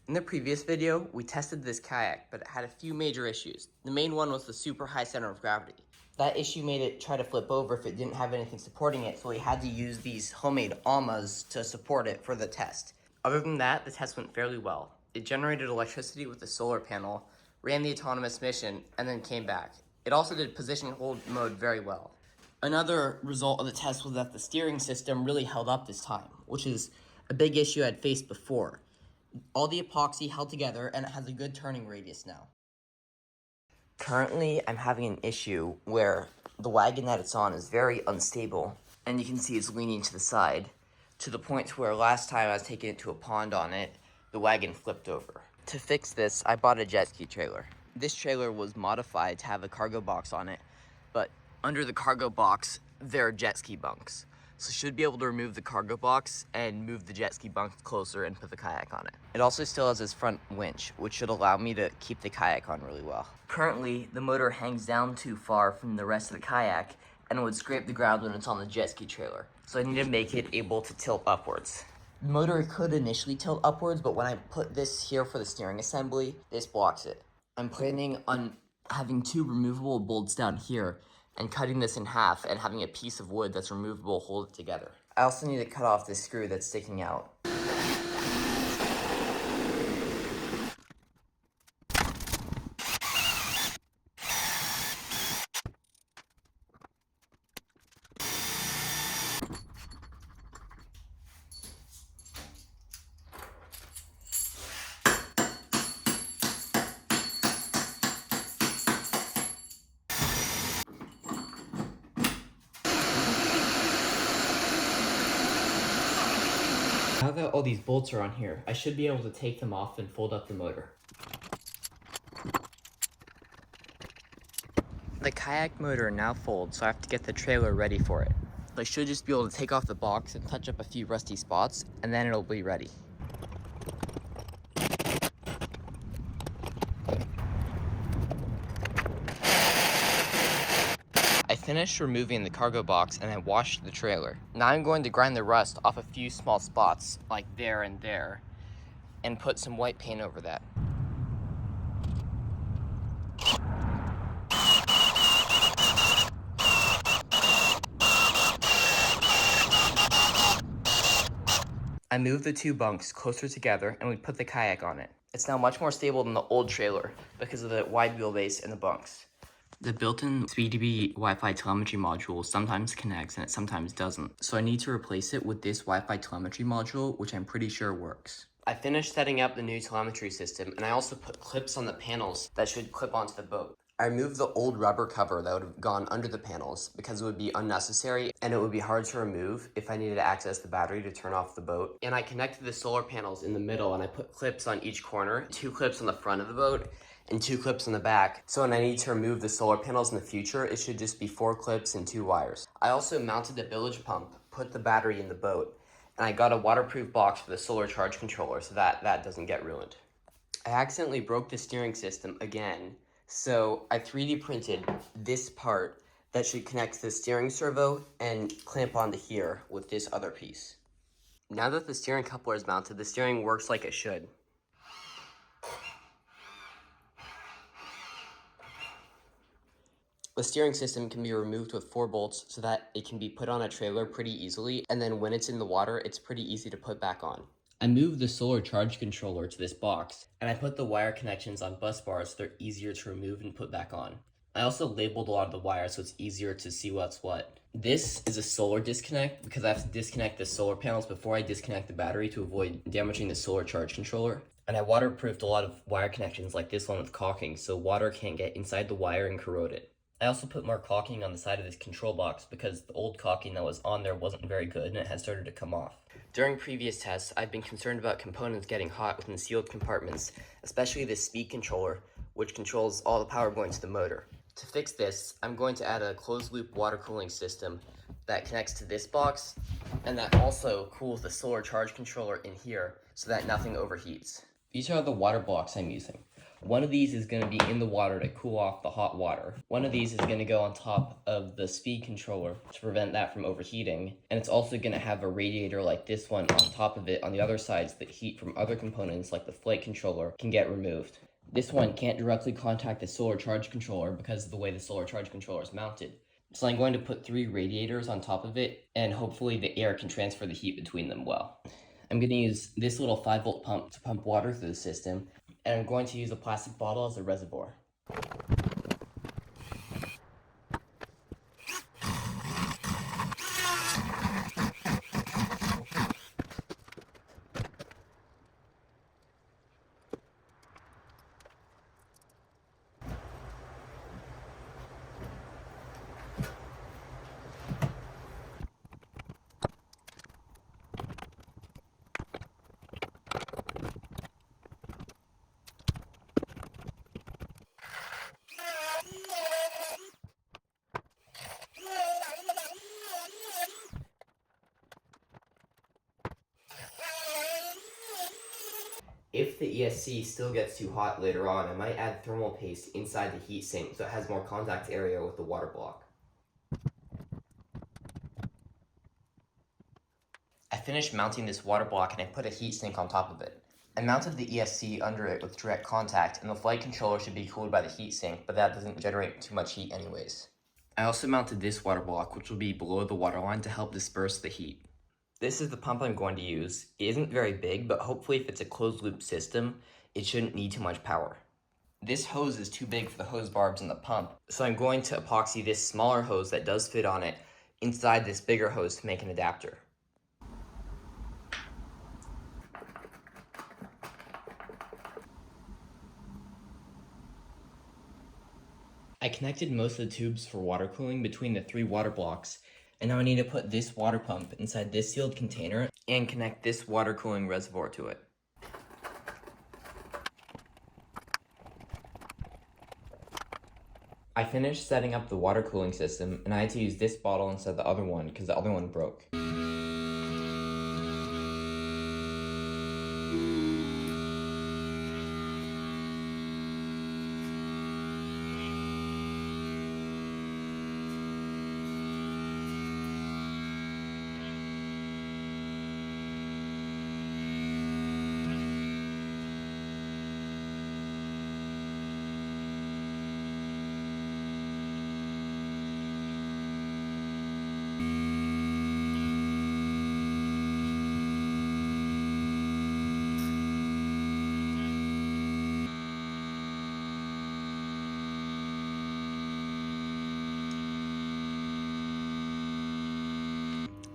In the previous video, we tested this kayak, but it had a few major issues. The main one was the super high center of gravity. That issue made it try to flip over if it didn't have anything supporting it, so we had to use these homemade almas to support it for the test. Other than that, the test went fairly well. It generated electricity with the solar panel, ran the autonomous mission, and then came back. It also did position hold mode very well. Another result of the test was that the steering system really held up this time, which is a big issue I'd faced before. All the epoxy held together and it has a good turning radius now. Currently, I'm having an issue where the wagon that it's on is very unstable, and you can see it's leaning to the side, to the point where last time I was taking it to a pond on it, the wagon flipped over. To fix this, I bought a jet ski trailer. This trailer was modified to have a cargo box on it, but under the cargo box, there are jet ski bunks. So should be able to remove the cargo box and move the jet ski bunk closer and put the kayak on it. It also still has this front winch, which should allow me to keep the kayak on really well. Currently, the motor hangs down too far from the rest of the kayak and would scrape the ground when it's on the jet ski trailer. So I need to make it able to tilt upwards. The motor could initially tilt upwards, but when I put this here for the steering assembly, this blocks it. I'm planning on having two removable bolts down here and cutting this in half and having a piece of wood that's removable hold it together. I also need to cut off this screw that's sticking out. Now that all these bolts are on here, I should be able to take them off and fold up the motor. The kayak motor now folds, so I have to get the trailer ready for it. I should just be able to take off the box and touch up a few rusty spots, and then it'll be ready. I finished removing the cargo box and I washed the trailer. Now I'm going to grind the rust off a few small spots, like there and there, and put some white paint over that. I moved the two bunks closer together and we put the kayak on it. It's now much more stable than the old trailer because of the wide wheelbase in the bunks. The built-in speedy Wi-Fi telemetry module sometimes connects and it sometimes doesn't, so I need to replace it with this Wi-Fi telemetry module, which I'm pretty sure works. I finished setting up the new telemetry system, and I also put clips on the panels that should clip onto the boat. I removed the old rubber cover that would have gone under the panels because it would be unnecessary and it would be hard to remove if I needed to access the battery to turn off the boat. And I connected the solar panels in the middle and I put clips on each corner, 2 clips on the front of the boat and 2 clips on the back. So when I need to remove the solar panels in the future, it should just be 4 clips and 2 wires. I also mounted a bilge pump, put the battery in the boat, and I got a waterproof box for the solar charge controller so that doesn't get ruined. I accidentally broke the steering system again, so I 3D printed this part that should connect to the steering servo and clamp onto here with this other piece. Now that the steering coupler is mounted, the steering works like it should. The steering system can be removed with 4 bolts so that it can be put on a trailer pretty easily, and then when it's in the water, it's pretty easy to put back on. I moved the solar charge controller to this box, and I put the wire connections on bus bars so they're easier to remove and put back on. I also labeled a lot of the wires so it's easier to see what's what. This is a solar disconnect because I have to disconnect the solar panels before I disconnect the battery to avoid damaging the solar charge controller. And I waterproofed a lot of wire connections like this one with caulking so water can't get inside the wire and corrode it. I also put more caulking on the side of this control box because the old caulking that was on there wasn't very good and it had started to come off. During previous tests, I've been concerned about components getting hot within sealed compartments, especially the speed controller, which controls all the power going to the motor. To fix this, I'm going to add a closed-loop water cooling system that connects to this box and that also cools the solar charge controller in here so that nothing overheats. These are the water blocks I'm using. One of these is going to be in the water to cool off the hot water. One of these is going to go on top of the speed controller to prevent that from overheating. And it's also going to have a radiator like this one on top of it on the other side so that heat from other components like the flight controller can get removed. This one can't directly contact the solar charge controller because of the way the solar charge controller is mounted. So I'm going to put 3 radiators on top of it, and hopefully the air can transfer the heat between them well. I'm going to use this little 5-volt pump to pump water through the system, and I'm going to use a plastic bottle as a reservoir. If the ESC still gets too hot later on, I might add thermal paste inside the heatsink so it has more contact area with the water block. I finished mounting this water block and I put a heatsink on top of it. I mounted the ESC under it with direct contact, and the flight controller should be cooled by the heatsink, but that doesn't generate too much heat anyways. I also mounted this water block, which will be below the water line to help disperse the heat. This is the pump I'm going to use. It isn't very big, but hopefully if it's a closed loop system, it shouldn't need too much power. This hose is too big for the hose barbs in the pump, so I'm going to epoxy this smaller hose that does fit on it inside this bigger hose to make an adapter. I connected most of the tubes for water cooling between the 3 water blocks, and now I need to put this water pump inside this sealed container and connect this water cooling reservoir to it. I finished setting up the water cooling system, and I had to use this bottle instead of the other one because the other one broke.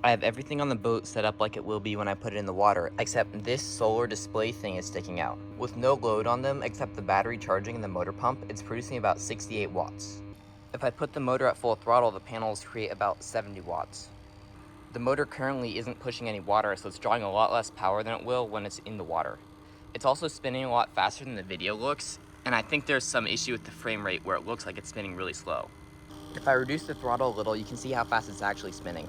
I have everything on the boat set up like it will be when I put it in the water, except this solar display thing is sticking out. With no load on them except the battery charging and the motor pump, it's producing about 68 watts. If I put the motor at full throttle, the panels create about 70 watts. The motor currently isn't pushing any water, so it's drawing a lot less power than it will when it's in the water. It's also spinning a lot faster than the video looks, and I think there's some issue with the frame rate where it looks like it's spinning really slow. If I reduce the throttle a little, you can see how fast it's actually spinning.